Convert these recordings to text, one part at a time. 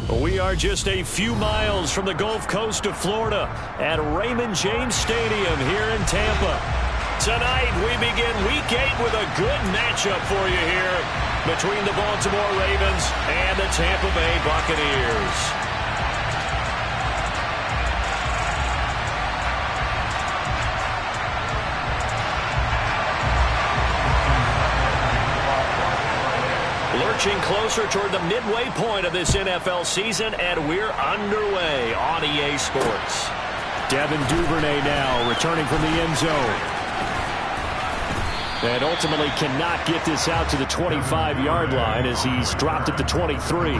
We are just a few miles from the Gulf Coast of Florida at Raymond James Stadium here in Tampa. Tonight, we begin Week 8 with a good matchup for you here between the Baltimore Ravens and the Tampa Bay Buccaneers. Lurching closer toward the midway point of this NFL season, and we're underway on EA Sports. Devin Duvernay now returning from the end zone. And ultimately cannot get this out to the 25-yard line as he's dropped at the 23.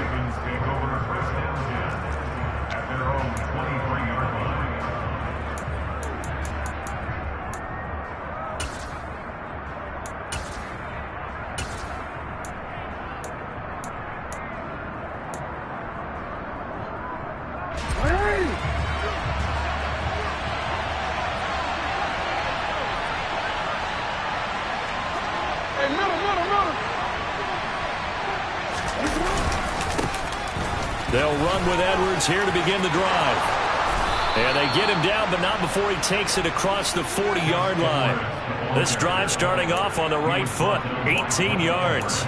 They'll run with Edwards here to begin the drive. And they get him down, but not before he takes it across the 40-yard line. This drive starting off on the right foot, 18 yards.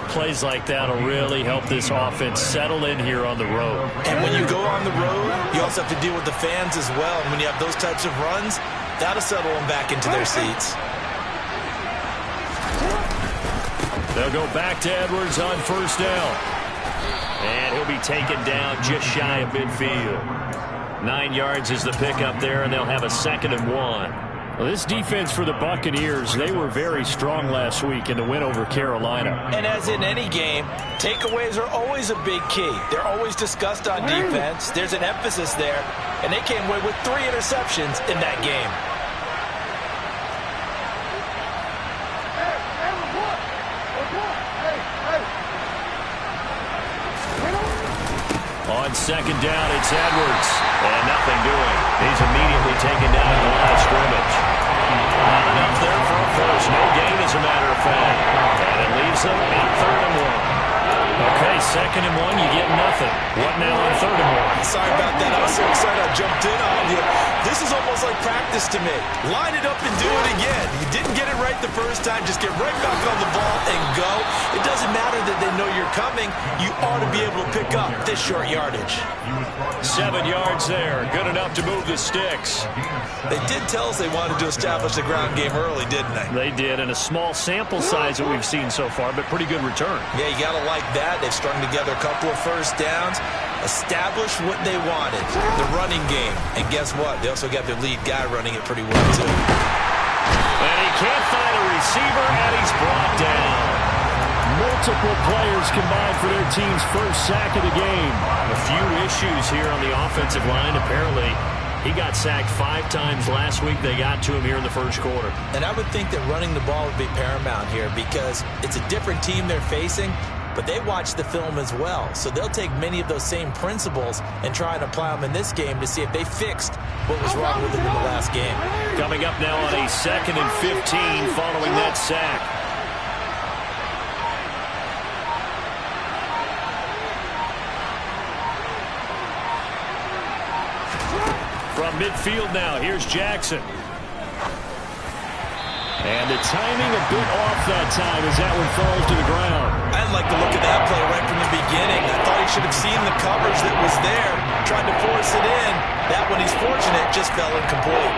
Plays like that will really help this offense settle in here on the road. And when you go on the road, you also have to deal with the fans as well. And when you have those types of runs, that'll settle them back into their seats. They'll go back to Edwards on first down. And he'll be taken down just shy of midfield. 9 yards is the pickup there, and they'll have a 2nd and 1. Well, this defense for the Buccaneers, they were very strong last week in the win over Carolina. And as in any game, takeaways are always a big key. They're always discussed on defense. There's an emphasis there, and they came away with 3 interceptions in that game. On second down, it's Edwards. And nothing doing. He's immediately taken down at the line of scrimmage. Not enough there for a first. No gain, as a matter of fact. And it leaves them at 3rd and 1. Okay, 2nd and 1, you get nothing. What now on 3rd and 1? Sorry about that. I was so excited I jumped in on you. This is almost like practice to me. Line it up and do it again. You didn't get it right the first time. Just get right back on the ball and go. It doesn't matter that they know you're coming. You ought to be able to pick up this short yardage. 7 yards there. Good enough to move the sticks. They did tell us they wanted to establish the ground game early, didn't they? They did, and a small sample size that we've seen so far, but pretty good return. Yeah, you got to like that. They've strung together a couple of first downs, established what they wanted, the running game. And guess what? They also got their lead guy running it pretty well, too. And he can't find a receiver, and he's brought down. Multiple players combined for their team's first sack of the game. A few issues here on the offensive line. Apparently, he got sacked 5 times last week. They got to him here in the first quarter. And I would think that running the ball would be paramount here because it's a different team they're facing, but they watch the film as well. So they'll take many of those same principles and try and apply them in this game to see if they fixed what was wrong with them in the last game. Coming up now on a 2nd and 15 following that sack. From midfield now, here's Jackson. And the timing a bit off that time as that one falls to the ground. I didn't like the look of that play right from the beginning. I thought he should have seen the coverage that was there, tried to force it in. That one, he's fortunate, just fell incomplete.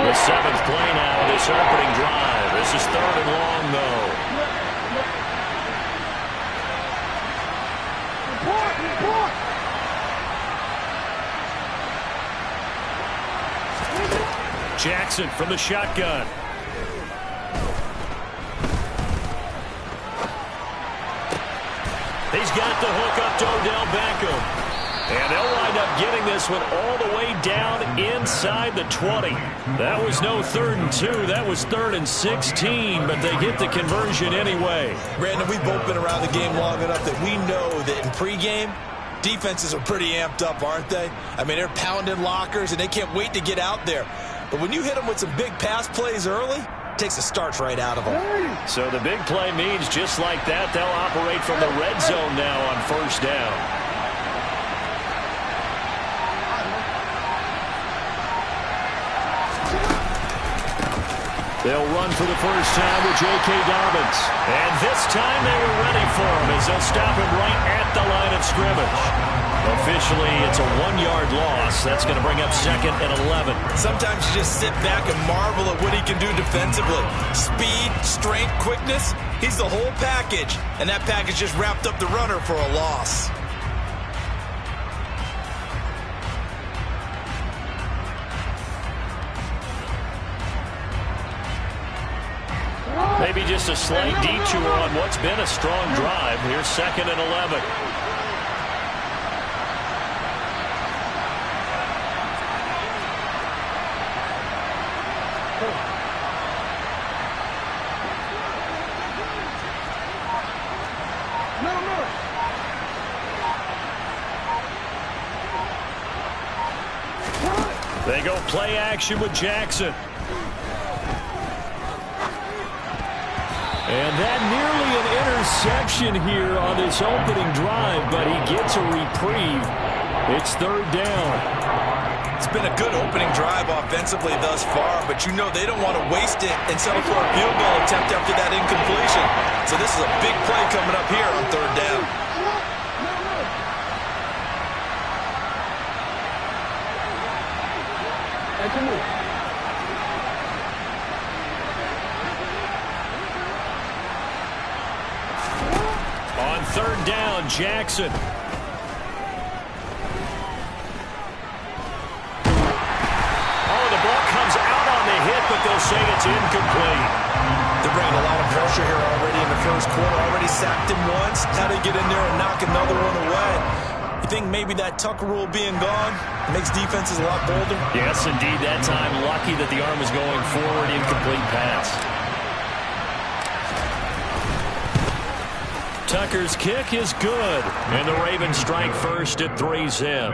The 7th play now, this opening drive. This is 3rd and long, though. Jackson from the shotgun. He's got the hook up to Odell Beckham. And they'll wind up getting this one all the way down inside the 20. That was no 3rd and 2. That was 3rd and 16, but they get the conversion anyway. Brandon, we've both been around the game long enough that we know that in pregame, defenses are pretty amped up, aren't they? I mean, they're pounding lockers, and they can't wait to get out there. But when you hit them with some big pass plays early, Takes the starch right out of them. So the big play means just like that, they'll operate from the red zone now on first down. They'll run for the first time with J.K. Dobbins. And this time they were ready for him as they'll stop him right at the line of scrimmage. Officially, it's a 1-yard loss. That's going to bring up 2nd and 11. Sometimes you just sit back and marvel at what he can do defensively. Speed, strength, quickness. He's the whole package. And that package just wrapped up the runner for a loss. Maybe just a slight detour on what's been a strong drive. Here's 2nd and 11. They go play action with Jackson. And that nearly an interception here on this opening drive, but he gets a reprieve. It's 3rd down. It's been a good opening drive offensively thus far, but you know they don't want to waste it and settle for a field goal attempt after that incompletion. So this is a big play coming up here on 3rd down. On 3rd down, Jackson. Oh, the ball comes out on the hit, but they'll say it's incomplete. They're bringing a lot of pressure here already in the first quarter. Already sacked him once. How do you get in there and knock another one away? You think maybe that Tucker rule being gone makes defenses a lot bolder? Yes, indeed. That time, lucky that the arm was going forward. Incomplete pass. Tucker's kick is good, and the Ravens strike first at 3 zip.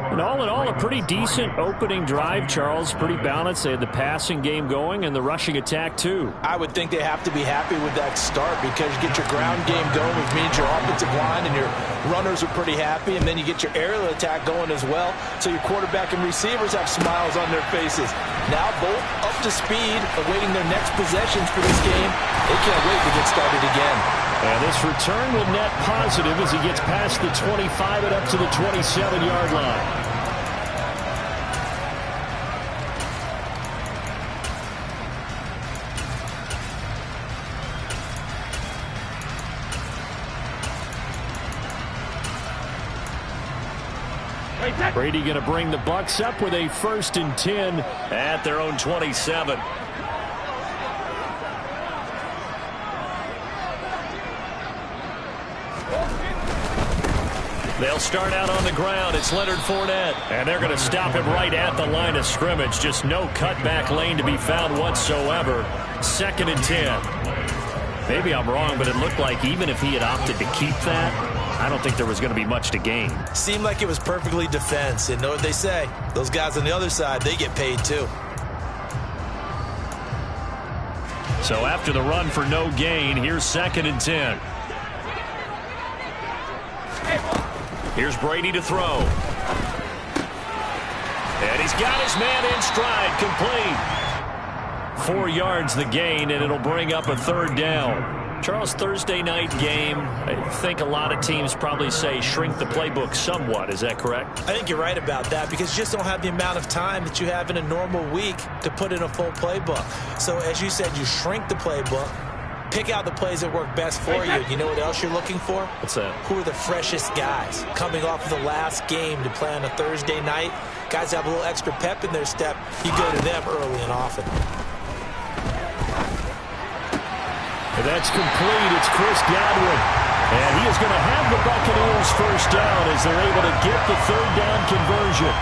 And all in all, a pretty decent opening drive, Charles. Pretty balanced. They had the passing game going and the rushing attack, too. I would think they have to be happy with that start because you get your ground game going, which means your offensive line and your runners are pretty happy, and then you get your aerial attack going as well, so your quarterback and receivers have smiles on their faces. Now both up to speed, awaiting their next possessions for this game. They can't wait to get started again. And this return will net positive as he gets past the 25 and up to the 27-yard line. Brady going to bring the Bucs up with a 1st and 10 at their own 27. They'll start out on the ground. It's Leonard Fournette. And they're going to stop him right at the line of scrimmage. Just no cutback lane to be found whatsoever. 2nd and 10. Maybe I'm wrong, but it looked like even if he had opted to keep that, I don't think there was going to be much to gain. Seemed like it was perfectly defense. And know what they say? Those guys on the other side, they get paid too. So after the run for no gain, here's 2nd and 10. Here's Brady to throw. And he's got his man in stride, complete. 4 yards the gain, and it'll bring up a 3rd down. Charles, Thursday night game, I think a lot of teams probably say shrink the playbook somewhat. Is that correct? I think you're right about that because you just don't have the amount of time that you have in a normal week to put in a full playbook. So as you said, you shrink the playbook. Pick out the plays that work best for you. You know what else you're looking for? What's that? Who are the freshest guys? Coming off of the last game to play on a Thursday night, guys have a little extra pep in their step. You go to them early and often. And that's complete. It's Chris Godwin. And he is going to have the Buccaneers 1st down as they're able to get the 3rd down conversion.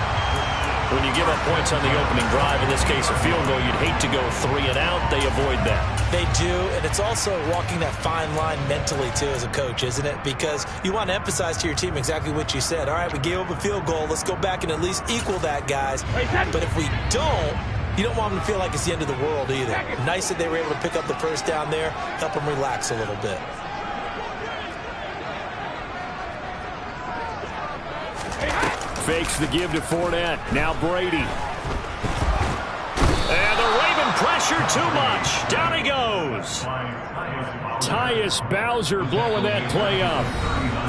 When you give up points on the opening drive, in this case a field goal, you'd hate to go 3 and out. They avoid that. They do, and it's also walking that fine line mentally, too, as a coach, isn't it? Because you want to emphasize to your team exactly what you said. All right, we gave up a field goal. Let's go back and at least equal that, guys. But if we don't, you don't want them to feel like it's the end of the world either. Nice that they were able to pick up the first down there, help them relax a little bit. Fakes the give to Fournette. Now Brady. And the Raven pressure too much. Down he goes. Tyus Bowser blowing that play up.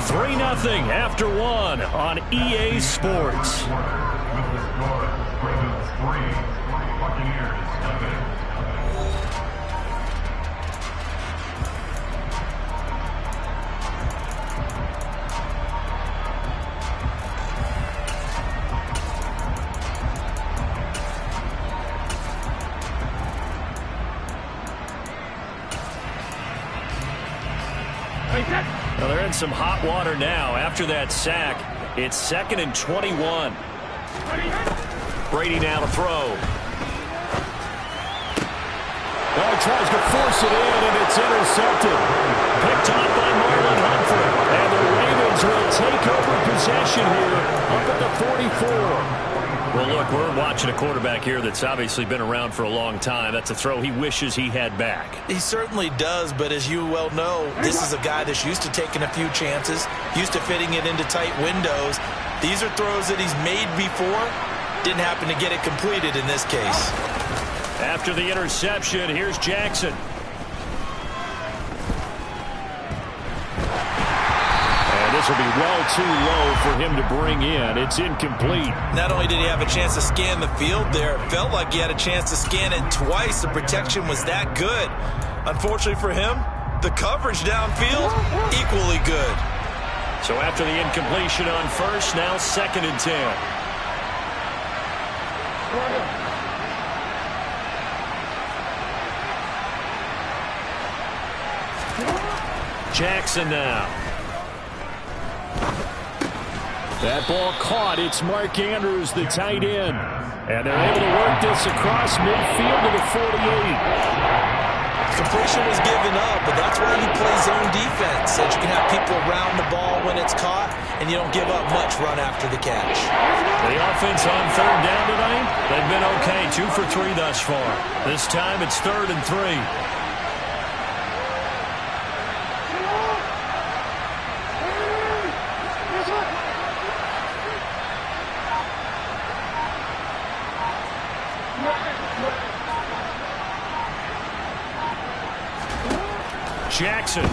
3-0 after one on EA Sports. Well, they're in some hot water now. After that sack, it's 2nd and 21. Brady now to throw. Well, he tries to force it in, and it's intercepted. Picked off by Marlon Humphrey. And the Ravens will take over possession here up at the 44. Well, look, we're watching a quarterback here that's obviously been around for a long time. That's a throw he wishes he had back. He certainly does, but as you well know, this is a guy that's used to taking a few chances, used to fitting it into tight windows. These are throws that he's made before. Didn't happen to get it completed in this case. After the interception, here's Jackson. This will be well too low for him to bring in. It's incomplete. Not only did he have a chance to scan the field there, it felt like he had a chance to scan it twice. The protection was that good. Unfortunately for him, the coverage downfield, equally good. So after the incompletion on first, now 2nd and 10. Jackson now. That ball caught. It's Mark Andrews, the tight end. And they're able to work this across midfield to the 48. Completion was given up, but that's why you play zone defense, so that you can have people around the ball when it's caught, and you don't give up much run after the catch. The offense on 3rd down tonight, they've been okay, 2 for 3 thus far. This time it's 3rd and 3. Jackson.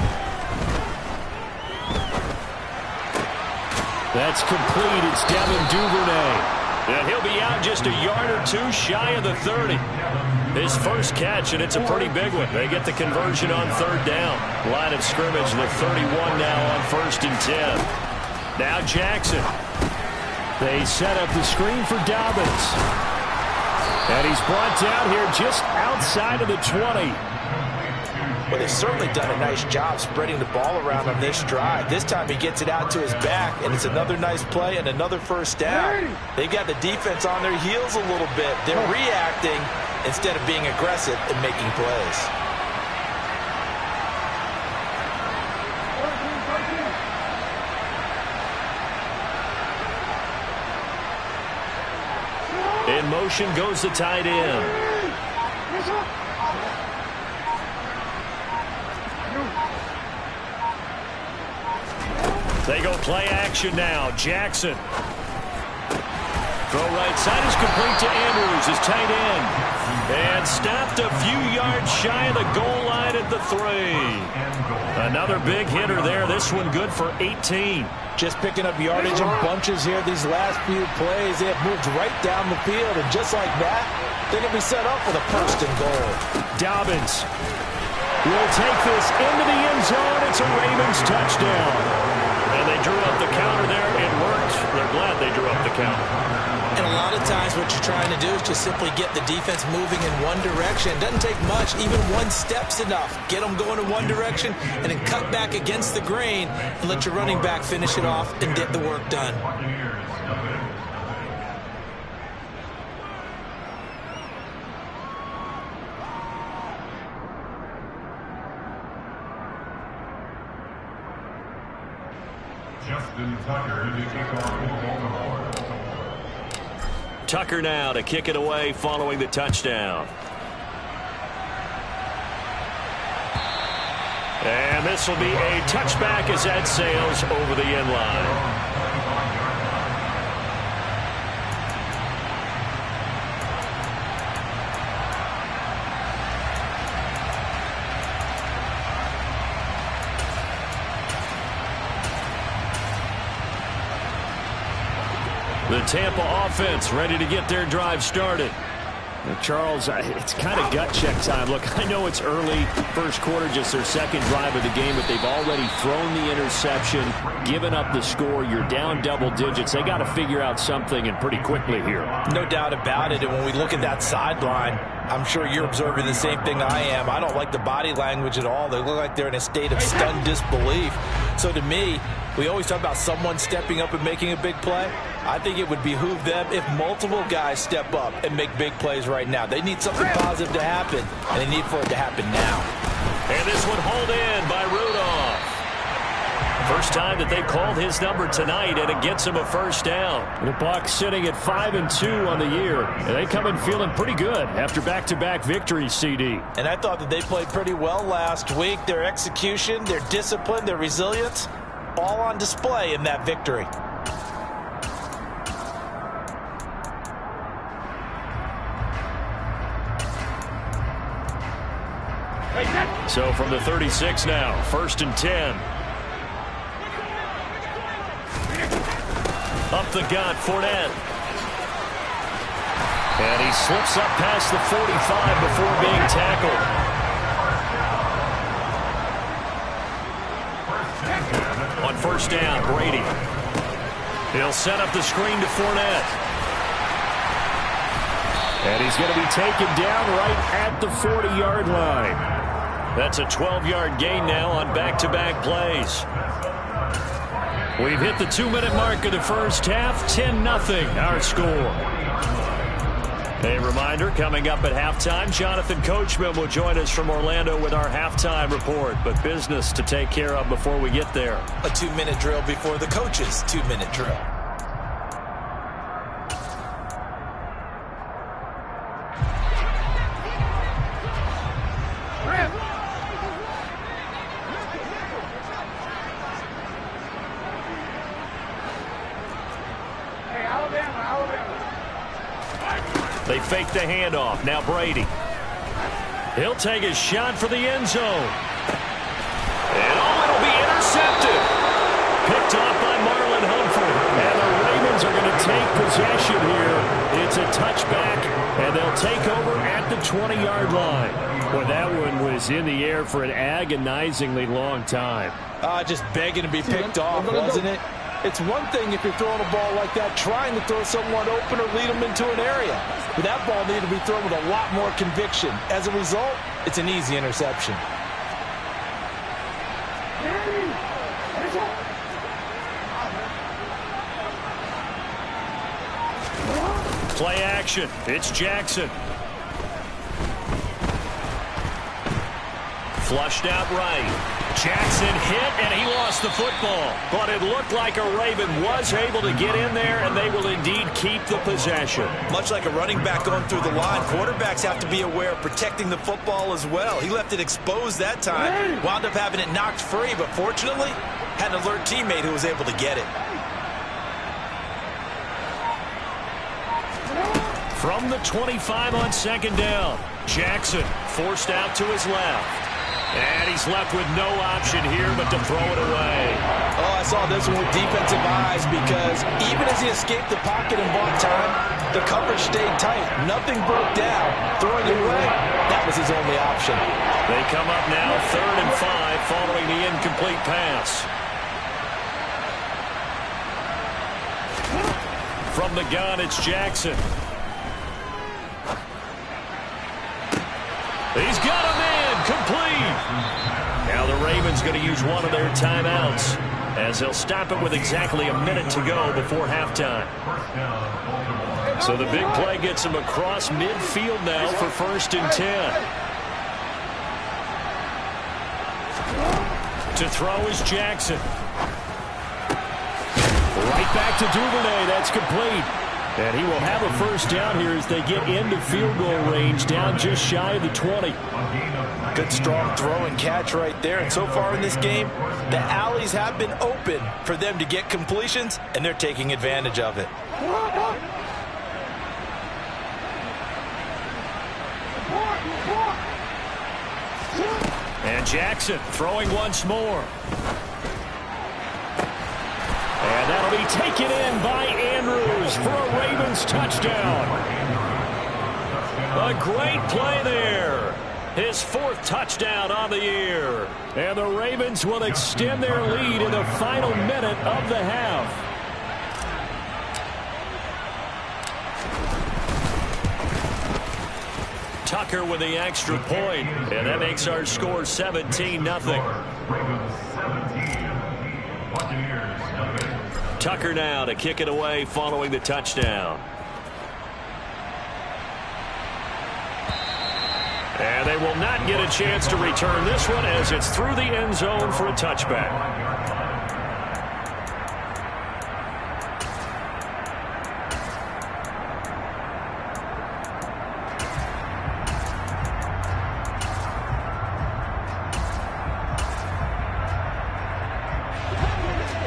That's complete. It's Devin Duvernay. And he'll be out just a yard or two shy of the 30. His first catch, and it's a pretty big one. They get the conversion on 3rd down. Line of scrimmage, the 31 now on 1st and 10. Now Jackson. They set up the screen for Dobbins. And he's brought down here just outside of the 20. Well, they've certainly done a nice job spreading the ball around on this drive. This time he gets it out to his back, and it's another nice play and another first down. They got the defense on their heels a little bit. They're reacting instead of being aggressive and making plays. In motion goes the tight end. They go play action now. Jackson. Throw right side is complete to Andrews, his tight end. And stopped a few yards shy of the goal line at the 3. Another big hitter there. This one good for 18. Just picking up yardage in bunches here these last few plays. They have moved right down the field, and just like that, they're going to be set up for the 1st and goal. Dobbins will take this into the end zone. It's a Ravens touchdown. And they drew up the counter there. It worked. They're glad they drew up the counter. And a lot of times what you're trying to do is just simply get the defense moving in one direction. It doesn't take much. Even one step's enough. Get them going in one direction and then cut back against the grain and let your running back finish it off and get the work done. Tucker now to kick it away following the touchdown. And this will be a touchback as that sails over the end line. The Tampa offense ready to get their drive started. Charles, it's kind of gut check time. Look, I know it's early, first quarter, just their second drive of the game, but they've already thrown the interception, given up the score. You're down double digits. They got to figure out something, and pretty quickly here. No doubt about it. And when we look at that sideline, I'm sure you're observing the same thing I am. I don't like the body language at all. They look like they're in a state of stunned disbelief. So to me, we always talk about someone stepping up and making a big play. I think it would behoove them if multiple guys step up and make big plays right now. They need something positive to happen, and they need for it to happen now. And this one hauled in by Rudolph. First time that they called his number tonight, and it gets him a first down. The Bucs sitting at 5-2 on the year. And they come in feeling pretty good after back-to-back victories, CD. And I thought that they played pretty well last week. Their execution, their discipline, their resilience, all on display in that victory. So from the 36 now, 1st and 10. Up the gut, Fournette. And he slips up past the 45 before being tackled. On first down, Brady. He'll set up the screen to Fournette. And he's going to be taken down right at the 40-yard line. That's a 12-yard gain now on back-to-back plays. We've hit the 2-minute mark of the first half. 10-0 our score. A reminder, coming up at halftime, Jonathan Coachman will join us from Orlando with our halftime report. But business to take care of before we get there. A 2-minute drill before the coach's 2-minute drill. They fake the handoff. Now Brady. He'll take a shot for the end zone. And it'll be intercepted. Picked off by Marlon Humphrey. And the Ravens are going to take possession here. It's a touchback, and they'll take over at the 20-yard line. Boy, that one was in the air for an agonizingly long time. Just begging to be picked off, wasn't it? It's one thing if you're throwing a ball like that, trying to throw someone open or lead them into an area. But that ball needed to be thrown with a lot more conviction. As a result, it's an easy interception. Play action. It's Jackson. Flushed out right. Jackson hit, and he lost the football. But it looked like a Raven was able to get in there, and they will indeed keep the possession. Much like a running back going through the line, quarterbacks have to be aware of protecting the football as well. He left it exposed that time, wound up having it knocked free, but fortunately, had an alert teammate who was able to get it. From the 25 on second down, Jackson forced out to his left. And he's left with no option here but to throw it away. Oh, I saw this one with defensive eyes because even as he escaped the pocket and bought time, the coverage stayed tight. Nothing broke down. Throwing it away, that was his only option. They come up now 3rd and 5 following the incomplete pass. From the gun, it's Jackson. He's got him in, complete. Now the Ravens going to use one of their timeouts as they'll stop it with exactly a minute to go before halftime. So the big play gets him across midfield now for 1st and 10. To throw is Jackson. Right back to Duvernay. That's complete. And he will have a first down here as they get into field goal range, down just shy of the 20. Good strong throw and catch right there. And so far in this game, the alleys have been open for them to get completions, and they're taking advantage of it. And Jackson throwing once more. And that'll be taken in by Andrews for a Ravens touchdown. A great play there. His 4th touchdown on the year. And the Ravens will extend their lead in the final minute of the half. Tucker with the extra point, and that makes our score 17-0. Tucker now to kick it away following the touchdown. And they will not get a chance to return this one as it's through the end zone for a touchback.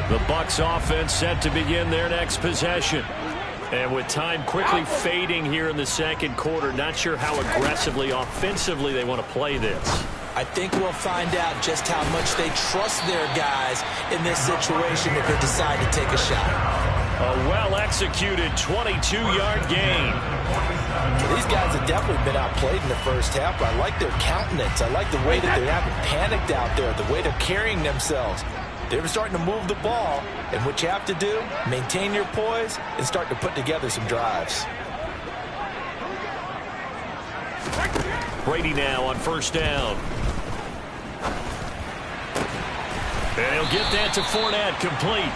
The Bucs offense set to begin their next possession. And with time quickly fading here in the second quarter, not sure how aggressively, offensively they want to play this. I think we'll find out just how much they trust their guys in this situation if they decide to take a shot. A well-executed 22-yard gain. These guys have definitely been outplayed in the first half, but I like their countenance. I like the way that they haven't panicked out there, the way they're carrying themselves. They're starting to move the ball, and what you have to do, maintain your poise and start to put together some drives. Brady now on first down. And he'll get that to Fournette, complete.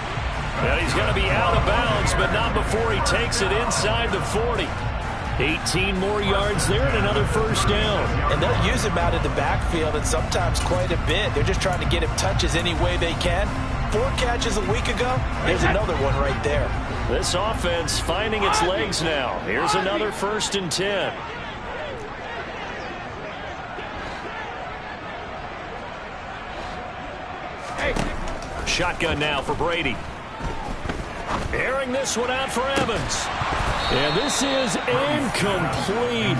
And he's going to be out of bounds, but not before he takes it inside the 40. 18 more yards there and another first down. And they'll use him out of the backfield, and sometimes quite a bit. They're just trying to get him touches any way they can. 4 catches a week ago. There's another one right there. This offense finding its legs now. Here's another 1st and 10. Shotgun now for Brady. Airing this one out for Evans. And this is incomplete.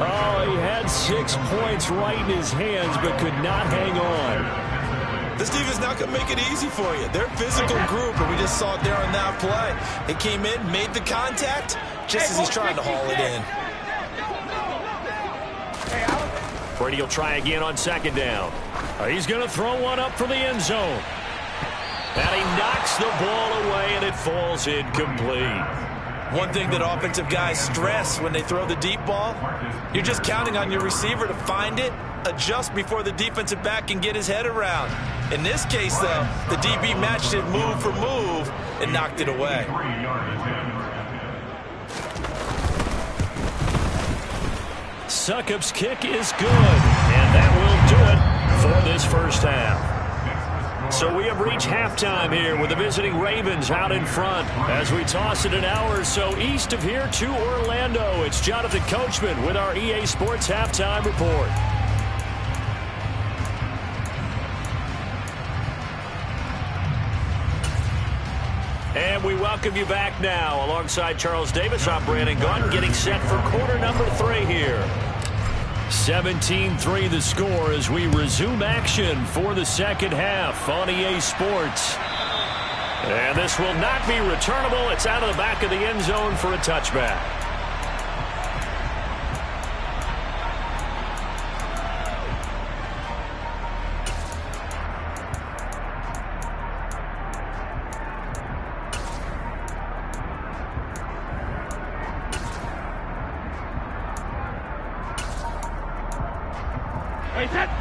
Oh, he had 6 points right in his hands, but could not hang on. This defense not going to make it easy for you. They're a physical group, and we just saw it there on that play. They came in, made the contact, just as he's trying to haul it in. Brady will try again on 2nd down. He's going to throw one up for the end zone. And he knocks the ball away, and it falls incomplete. One thing that offensive guys stress when they throw the deep ball, you're just counting on your receiver to find it, adjust before the defensive back can get his head around. In this case, though, the DB matched it move for move and knocked it away. Succop's kick is good, and that will do it for this first half. So we have reached halftime here with the visiting Ravens out in front as we toss it an hour or so east of here to Orlando. It's Jonathan Coachman with our EA Sports Halftime Report. And we welcome you back now. Alongside Charles Davis, I'm Brandon Gunn, getting set for quarter number 3 here. 17-3 the score as we resume action for the second half on EA Sports. And this will not be returnable. It's out of the back of the end zone for a touchback.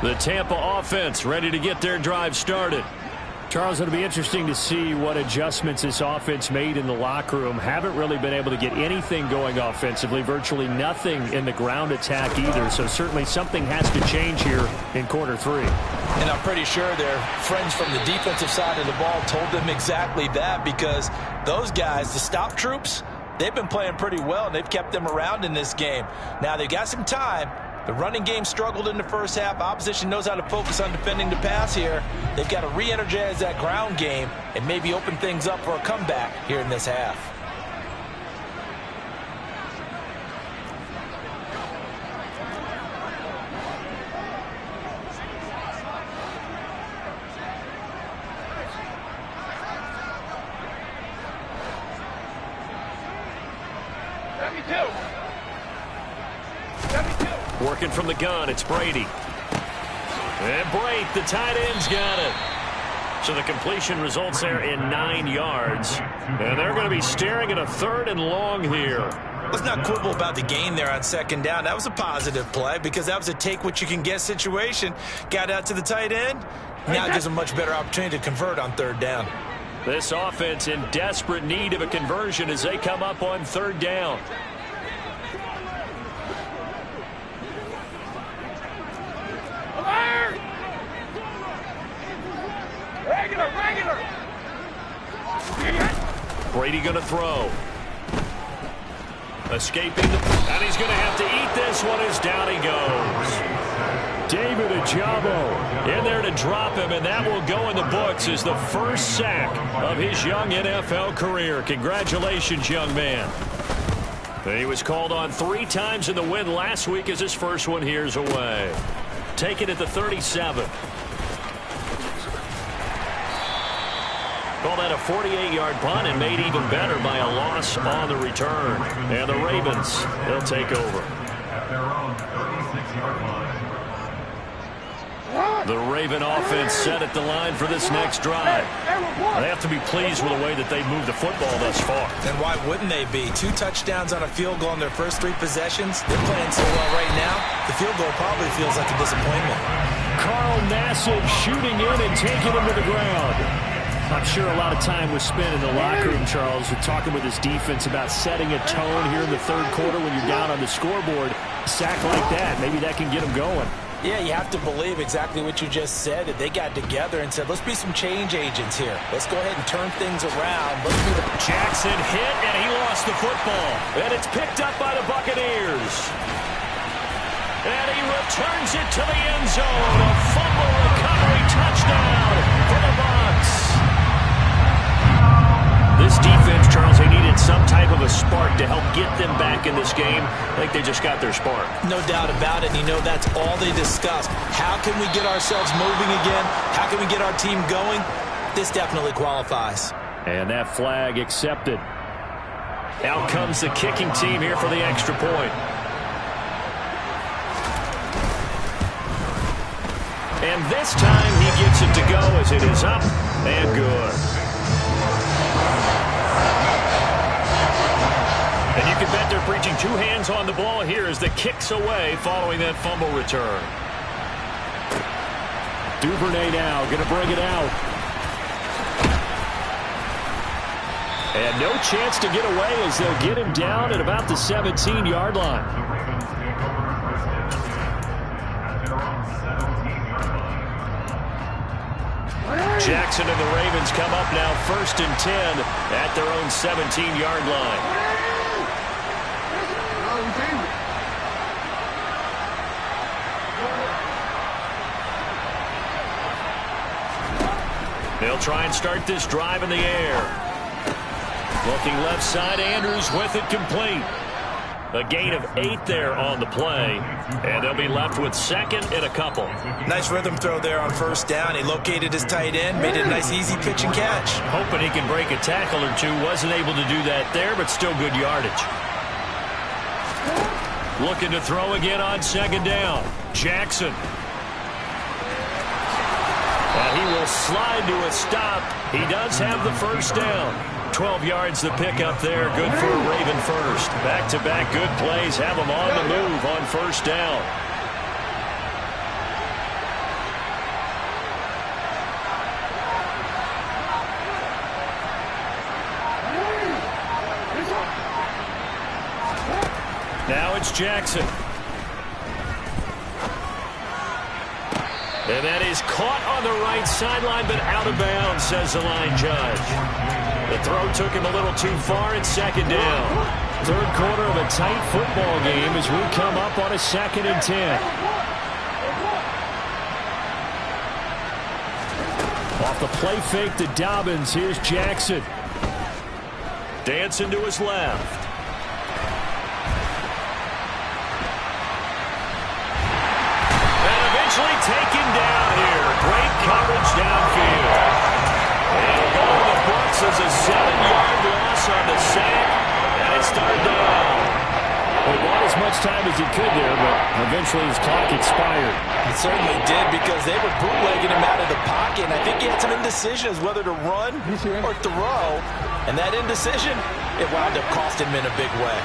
The Tampa offense ready to get their drive started. Charles, it'll be interesting to see what adjustments this offense made in the locker room. Haven't really been able to get anything going offensively, virtually nothing in the ground attack either. So certainly something has to change here in quarter 3. And I'm pretty sure their friends from the defensive side of the ball told them exactly that, because those guys, the stop troops, they've been playing pretty well, and they've kept them around in this game. Now, they've got some time. The running game struggled in the first half. Opposition knows how to focus on defending the pass here. They've got to re-energize that ground game and maybe open things up for a comeback here in this half. Working from the gun, it's Brady. And Brate, the tight end's got it. So the completion results there in 9 yards. And they're going to be staring at a 3rd and long here. Let's not quibble about the gain there on 2nd down. That was a positive play because that was a take-what-you-can-get situation. Got out to the tight end. Now it gives them much better opportunity to convert on 3rd down. This offense in desperate need of a conversion as they come up on 3rd down. Brady going to throw. Escaping, and he's going to have to eat this one as down he goes. David Ajabo in there to drop him, and that will go in the books as the first sack of his young NFL career. Congratulations, young man. He was called on 3 times in the win last week as his first one here's away. Taken at the 37. Call that a 48-yard punt and made even better by a loss on the return. And the Ravens, they'll take over. The Raven offense set at the line for this next drive. They have to be pleased with the way that they've moved the football thus far. And why wouldn't they be? 2 touchdowns on a field goal in their first 3 possessions. They're playing so well right now, the field goal probably feels like a disappointment. Carl Nassib shooting in and taking him to the ground. I'm sure a lot of time was spent in the locker room, Charles, talking with his defense about setting a tone here in the 3rd quarter when you're down on the scoreboard. A sack like that, maybe that can get them going. Yeah, you have to believe exactly what you just said. That they got together and said, let's be some change agents here. Let's go ahead and turn things around. Let's be the Jackson hit, and he lost the football. And it's picked up by the Buccaneers. And he returns it to the end zone. A fumble recovery touchdown for the Bucs. This defense, Charles, they needed some type of a spark to help get them back in this game. I think they just got their spark. No doubt about it. And you know, that's all they discussed. How can we get ourselves moving again? How can we get our team going? This definitely qualifies. And that flag accepted. Out comes the kicking team here for the extra point. And this time he gets it to go as it is up and good. And you can bet they're preaching 2 hands on the ball here as the kick's away following that fumble return. Duvernay now going to bring it out. And no chance to get away as they'll get him down at about the 17-yard line. Jackson and the Ravens come up now 1st and 10 at their own 17-yard line. They'll try and start this drive in the air. Looking left side, Andrews with it complete. A gain of 8 there on the play, and they'll be left with 2nd and a couple. Nice rhythm throw there on 1st down. He located his tight end, made it a nice easy pitch and catch. Hoping he can break a tackle or 2. Wasn't able to do that there, but still good yardage. Looking to throw again on 2nd down. Jackson. And he will slide to a stop. He does have the 1st down. 12 yards the pickup there. Good for a Raven first. Back-to-back good plays. Have them on the move on 1st down. Now it's Jackson. And that is caught on the right sideline, but out of bounds, says the line judge. The throw took him a little too far. It's second down. Third quarter of a tight football game as we come up on a 2nd and 10. Off the play fake to Dobbins. Here's Jackson. Dancing to his left. And eventually taken down here. Great coverage downfield. And a goal to the Bucs is a 7-yard loss on the sack. And it's third down. He bought as much time as he could there, but eventually his clock expired. It certainly did, because they were bootlegging him out of the pocket, and I think he had some indecisions whether to run or throw. And that indecision, it wound up costing him in a big way.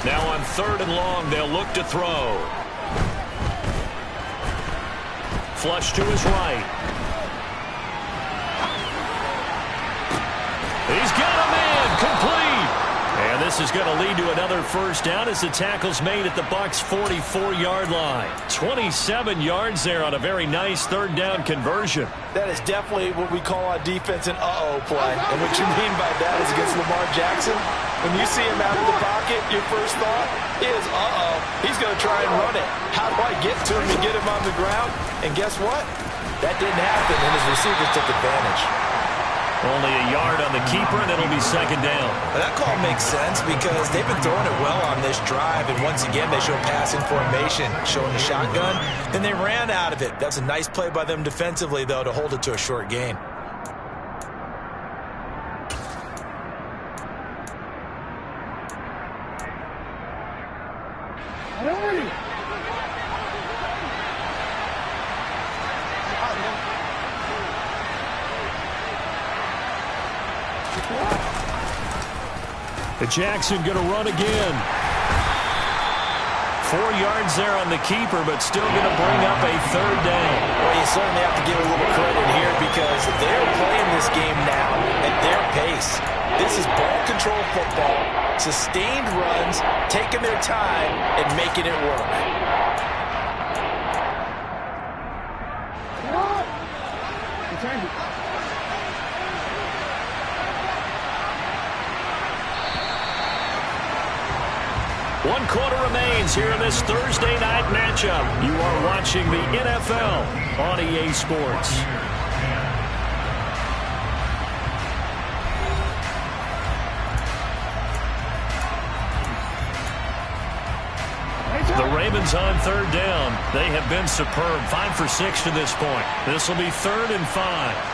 Now on 3rd and long, they'll look to throw. Flush to his right. He's got a man, complete. And this is going to lead to another first down as the tackle's made at the Bucs' 44-yard line. 27 yards there on a very nice 3rd down conversion. That is definitely what we call on defense an uh-oh play. And what you mean by that is against Lamar Jackson, when you see him out of the pocket, your first thought is, uh-oh, he's going to try and run it. How do I get to him and get him on the ground? And guess what? That didn't happen, and his receivers took advantage. Only a yard on the keeper, and it'll be 2nd down. Well, that call makes sense because they've been throwing it well on this drive, and once again they show passing formation, showing the shotgun. Then they ran out of it. That's a nice play by them defensively, though, to hold it to a short gain. Jackson going to run again. 4 yards there on the keeper, but still going to bring up a 3rd down. Well, you certainly have to give a little credit here because they're playing this game now at their pace. This is ball control football, sustained runs, taking their time and making it work. One quarter remains here in this Thursday night matchup. You are watching the NFL on EA Sports. The Ravens on 3rd down. They have been superb. 5 for 6 to this point. This will be 3rd and 5.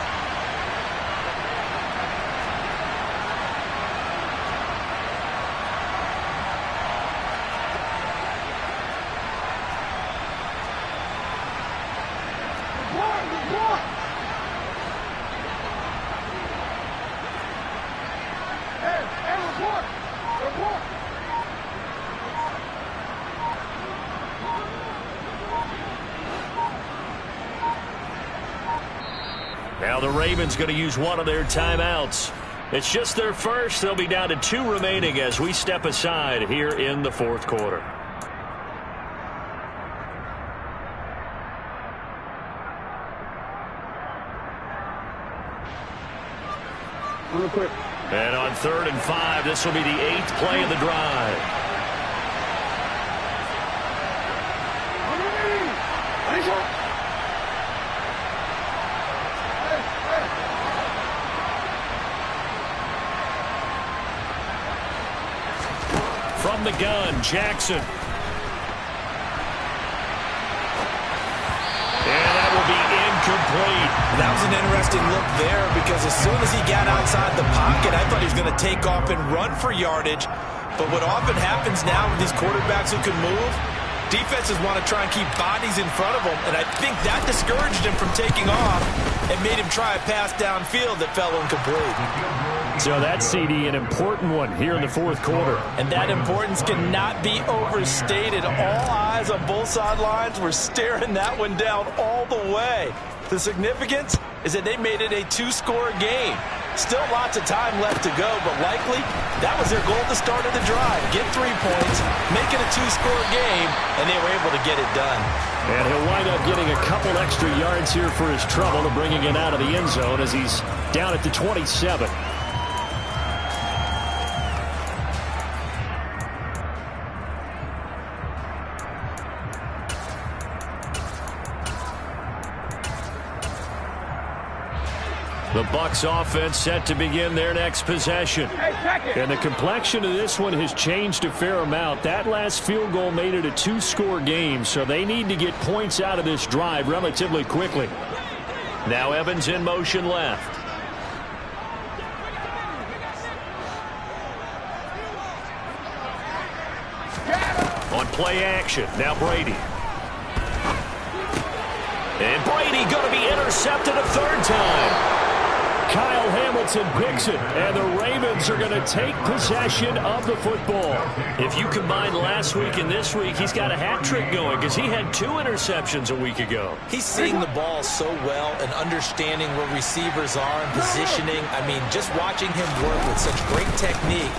Now the Ravens going to use one of their timeouts. It's just their first. They'll be down to 2 remaining as we step aside here in the 4th quarter. And on 3rd and 5, this will be the 8th play of the drive. From the gun, Jackson. And that will be incomplete. That was an interesting look there because as soon as he got outside the pocket, I thought he was going to take off and run for yardage. But what often happens now with these quarterbacks who can move, defenses want to try and keep bodies in front of them, and I think that discouraged him from taking off and made him try a pass downfield that fell incomplete. So that's, CD, an important one here in the 4th quarter. And that importance cannot be overstated. All eyes on both sidelines were staring that one down all the way. The significance is that they made it a 2-score game. Still lots of time left to go, but likely that was their goal at the start of the drive. Get 3 points, make it a 2-score game, and they were able to get it done. And he'll wind up getting a couple extra yards here for his trouble to bringing it out of the end zone as he's down at the 27. The Bucs offense set to begin their next possession. And the complexion of this one has changed a fair amount. That last field goal made it a two-score game, so they need to get points out of this drive relatively quickly. Now Evans in motion left. On play action, now Brady. And Brady going to be intercepted a third time. Kyle Hamilton picks it, and the Ravens are going to take possession of the football. If you combine last week and this week, he's got a hat trick going because he had 2 interceptions a week ago. He's seeing the ball so well and understanding where receivers are and positioning. I mean, just watching him work with such great technique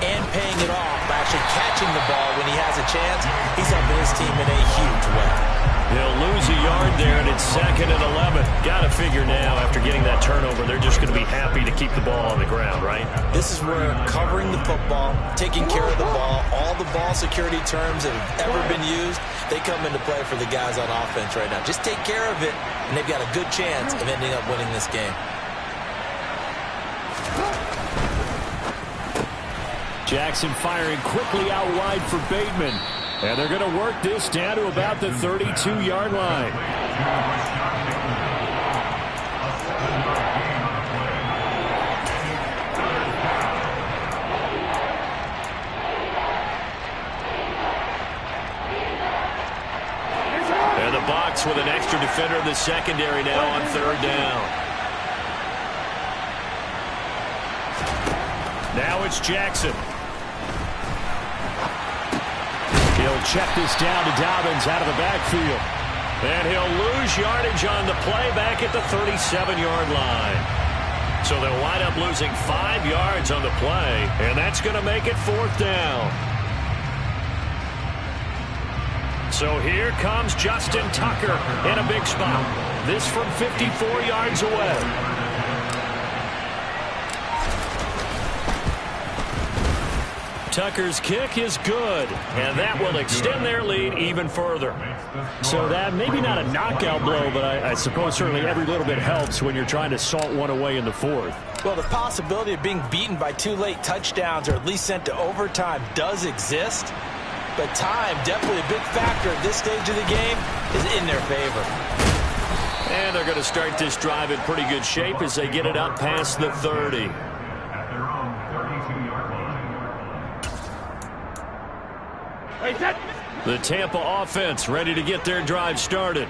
and paying it off by actually catching the ball when he has a chance, he's helping his team in a huge way. They'll lose a yard there, and it's 2nd and 11. Got to figure now, after getting that turnover, they're just going to be happy to keep the ball on the ground, right? This is where covering the football, taking care of the ball, all the ball security terms that have ever been used, they come into play for the guys on offense right now. Just take care of it, and they've got a good chance of ending up winning this game. Jackson firing quickly out wide for Bateman. And they're going to work this down to about the 32-yard line. And the Bucs with an extra defender in the secondary now on 3rd down. Now it's Jackson. He'll check this down to Dobbins out of the backfield. And he'll lose yardage on the play back at the 37-yard line. So they'll wind up losing 5 yards on the play, and that's going to make it 4th down. So here comes Justin Tucker in a big spot. This from 54 yards away. Tucker's kick is good, and that will extend their lead even further. So that maybe not a knockout blow, but I suppose certainly every little bit helps when you're trying to salt one away in the 4th. Well, the possibility of being beaten by 2 late touchdowns or at least sent to overtime does exist, but time, definitely a big factor at this stage of the game, is in their favor. And they're going to start this drive in pretty good shape as they get it up past the 30. The Tampa offense ready to get their drive started.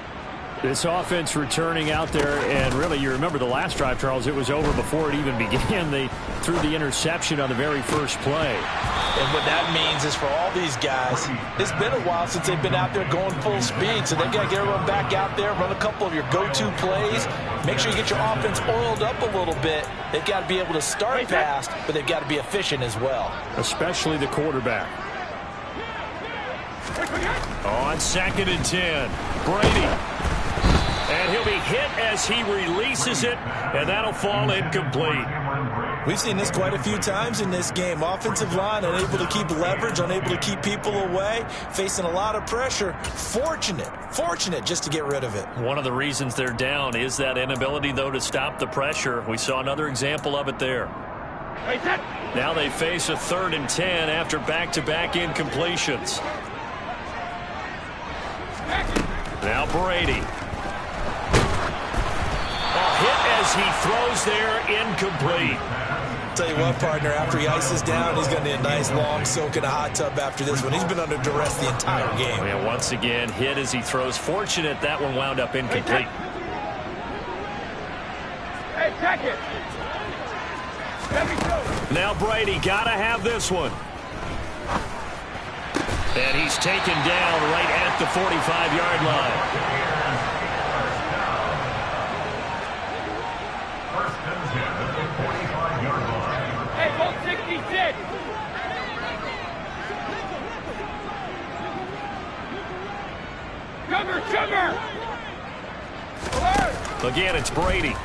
This offense returning out there, and really, you remember the last drive, Charles, it was over before it even began. They threw the interception on the very first play. And what that means is for all these guys, it's been a while since they've been out there going full speed, so they've got to get everyone back out there, run a couple of your go-to plays, make sure you get your offense oiled up a little bit. They've got to be able to start fast, but they've got to be efficient as well. Especially the quarterback. On 2nd and 10, Brady. And he'll be hit as he releases it, and that'll fall incomplete. We've seen this quite a few times in this game. Offensive line unable to keep leverage, unable to keep people away, facing a lot of pressure. Fortunate just to get rid of it. One of the reasons they're down is that inability, though, to stop the pressure. We saw another example of it there. Now they face a 3rd and 10 after back-to-back incompletions. Now Brady. A hit as he throws there, incomplete. Tell you what, partner, after he ices down, he's going to need a nice long soak in a hot tub after this one. He's been under duress the entire game. And once again, hit as he throws. Fortunate that one wound up incomplete. Hey, check it. Now Brady got to have this one. And he's taken down right at the 45-yard line. Hey, go 66. Go. Sugar! Alert! Again, it's Brady.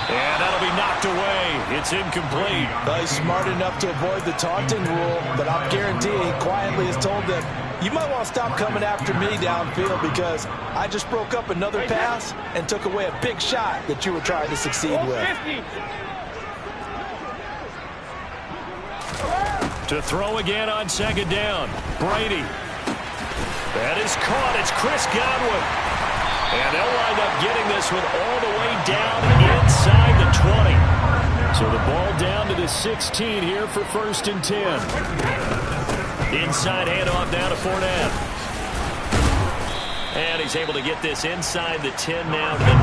And that'll be knocked away. It's incomplete. He's smart enough to avoid the taunting rule, but I'm guaranteeing he quietly has told them, you might want to stop coming after me downfield because I just broke up another pass and took away a big shot that you were trying to succeed with. 50. To throw again on second down. Brady. That is caught. It's Chris Godwin. And they'll wind up getting this one all the way down inside the 20. So the ball down to the 16 here for 1st and 10. Inside handoff now to Fournette. And he's able to get this inside the 10 now to the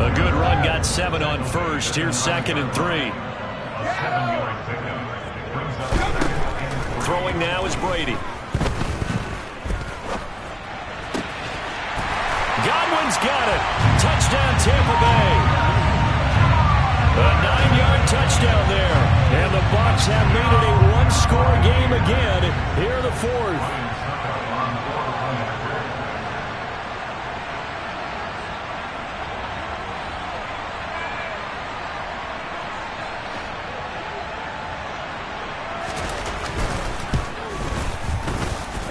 9. A good run got 7 on first. Here's 2nd and 3. Throwing now is Brady. Godwin's got it. Touchdown, Tampa Bay. A 9-yard touchdown there. And the Bucs have made it a one-score game again here in the 4th.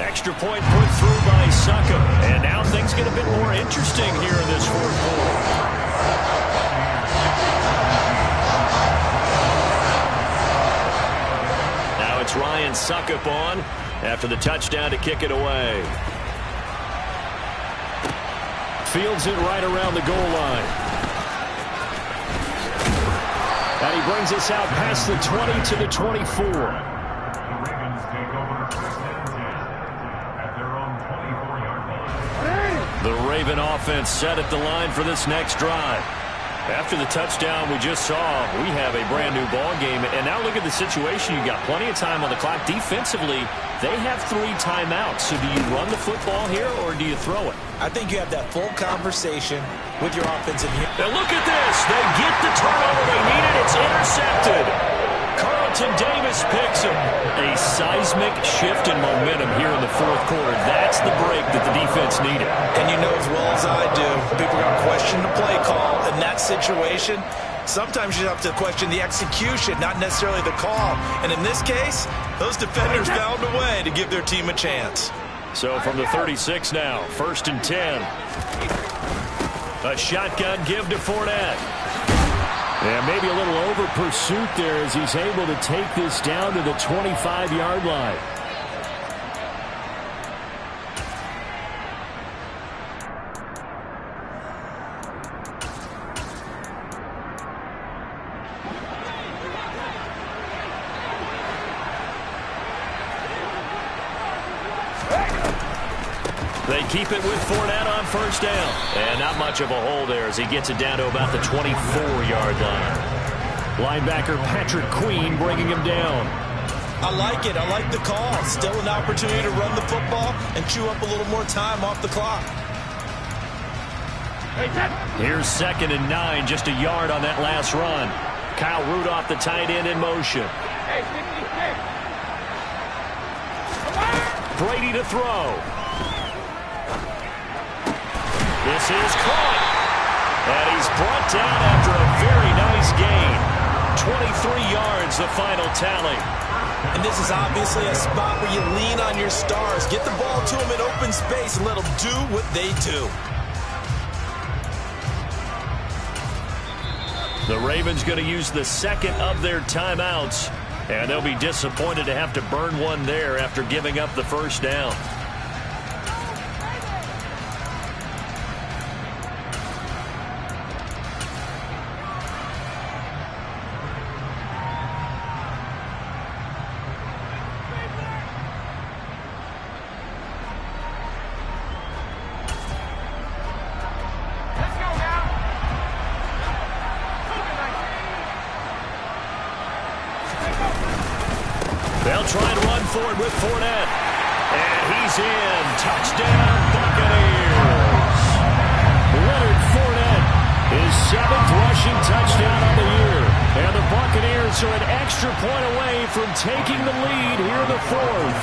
Extra point put through by Suckup. And now things get a bit more interesting here in this 4th quarter. Now it's Ryan Suckup on after the touchdown to kick it away. Fields it right around the goal line. And he brings us out past the 20 to the 24. The Raven offense set at the line for this next drive. After the touchdown we just saw, we have a brand new ball game. And now look at the situation. You've got plenty of time on the clock. Defensively, they have 3 timeouts. So do you run the football here or do you throw it? I think you have that full conversation with your offensive unit. Now look at this. They get the turnover they needed. It's intercepted. Carlton Davis picks him. A seismic shift in momentum here in the 4th quarter. That's the break that the defense needed. And you know as well as I do, people are going to question the play call. In that situation, sometimes you have to question the execution, not necessarily the call. And in this case, those defenders found a way to give their team a chance. So from the 36 now, 1st and 10. A shotgun give to Fournette. And maybe a little over pursuit there as he's able to take this down to the 25-yard line. They keep it with Fournette on 1st down. And not much of a hole there as he gets it down to about the 24-yard line. Linebacker Patrick Queen bringing him down. I like it. I like the call. Still an opportunity to run the football and chew up a little more time off the clock. Here's 2nd and 9, just a yard on that last run. Kyle Rudolph, the tight end, in motion. Hey, 66. Brady to throw. This is caught. And he's brought down after a very nice gain. 23 yards, the final tally. And this is obviously a spot where you lean on your stars. Get the ball to them in open space and let them do what they do. The Ravens going to use the 2nd of their timeouts. And they'll be disappointed to have to burn one there after giving up the 1st down. They'll try and run for it with Fournette. And he's in. Touchdown, Buccaneers. Leonard Fournette, his 7th rushing touchdown on the year. And the Buccaneers are an extra point away from taking the lead here in the fourth.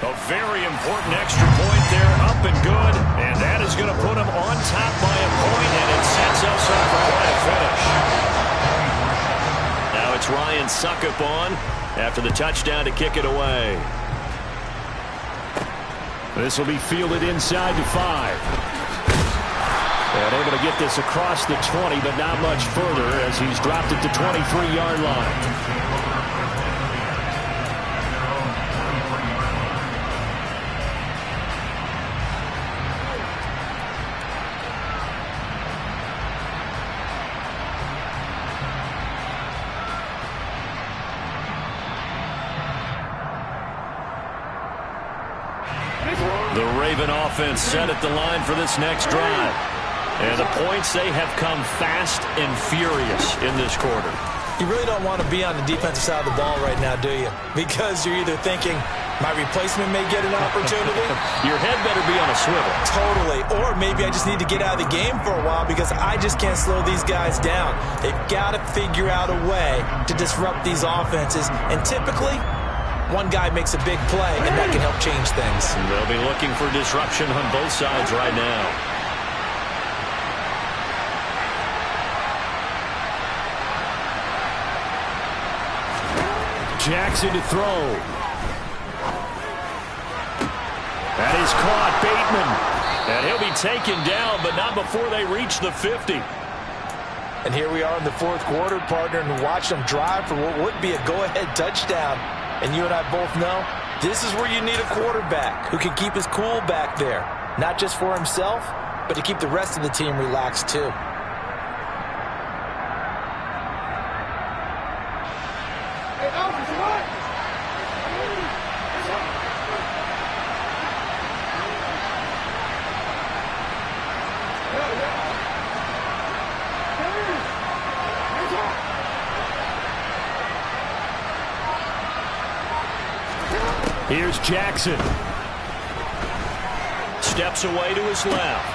A very important extra point there, up and good. And that is going to put them on top by a point, and it sets us up for quite a finish. Now it's Ryan Suckup on after the touchdown to kick it away. This will be fielded inside to 5. And able to get this across the 20, but not much further as he's dropped it to 23-yard line. The Raven offense set at the line for this next drive. And the points, they have come fast and furious in this quarter. You really don't want to be on the defensive side of the ball right now, do you? Because you're either thinking, my replacement may get an opportunity. Your head better be on a swivel. Totally. Or maybe I just need to get out of the game for a while because I just can't slow these guys down. They've got to figure out a way to disrupt these offenses. And typically, one guy makes a big play, and that can help change things. And they'll be looking for disruption on both sides right now. Jackson to throw. That is caught. Bateman. And he'll be taken down, but not before they reach the 50. And here we are in the fourth quarter, partner, and watch them drive for what would be a go-ahead touchdown. And you and I both know this is where you need a quarterback who can keep his cool back there. Not just for himself, but to keep the rest of the team relaxed too. Here's Jackson. Steps away to his left.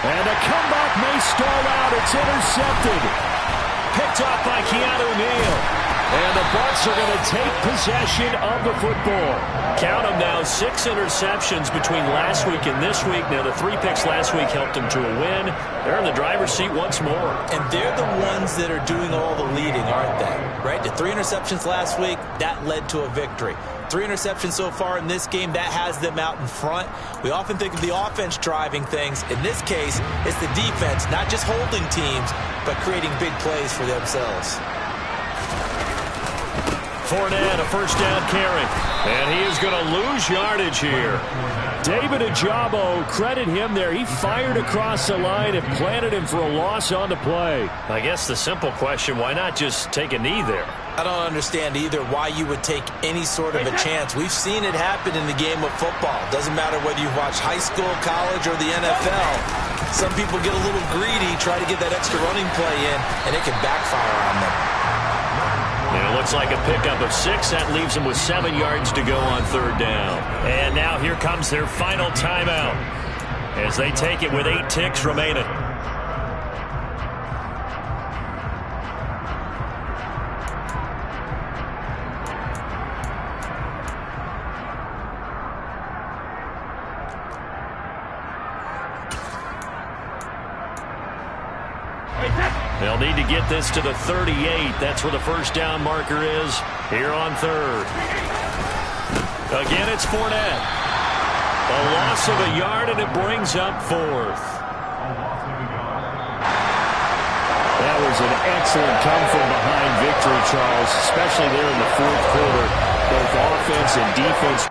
And a comeback may stall out. It's intercepted. Picked off by Keanu Neal. And the Bucs are going to take possession of the football. Count them now, 6 interceptions between last week and this week. Now, the 3 picks last week helped them to a win. They're in the driver's seat once more. And they're the ones that are doing all the leading, aren't they? Right? The 3 interceptions last week, that led to a victory. 3 interceptions so far in this game, that has them out in front. We often think of the offense driving things. In this case, it's the defense, not just holding teams, but creating big plays for themselves. Fournette, a first down carry. And he is going to lose yardage here. David Ajabo, credit him there. He fired across the line and planted him for a loss on the play. I guess the simple question, why not just take a knee there? I don't understand either why you would take any sort of a chance. We've seen it happen in the game of football. Doesn't matter whether you watch high school, college, or the NFL. Some people get a little greedy, try to get that extra running play in, and it can backfire on them. And it looks like a pickup of 6. That leaves them with 7 yards to go on third down. And now here comes their final timeout as they take it with 8 ticks remaining. They'll need to get this to the 38. That's where the first down marker is here on third. Again, it's Fournette. A loss of a yard, and it brings up fourth. That was an excellent come-from-behind victory, Charles, especially there in the fourth quarter. Both offense and defense.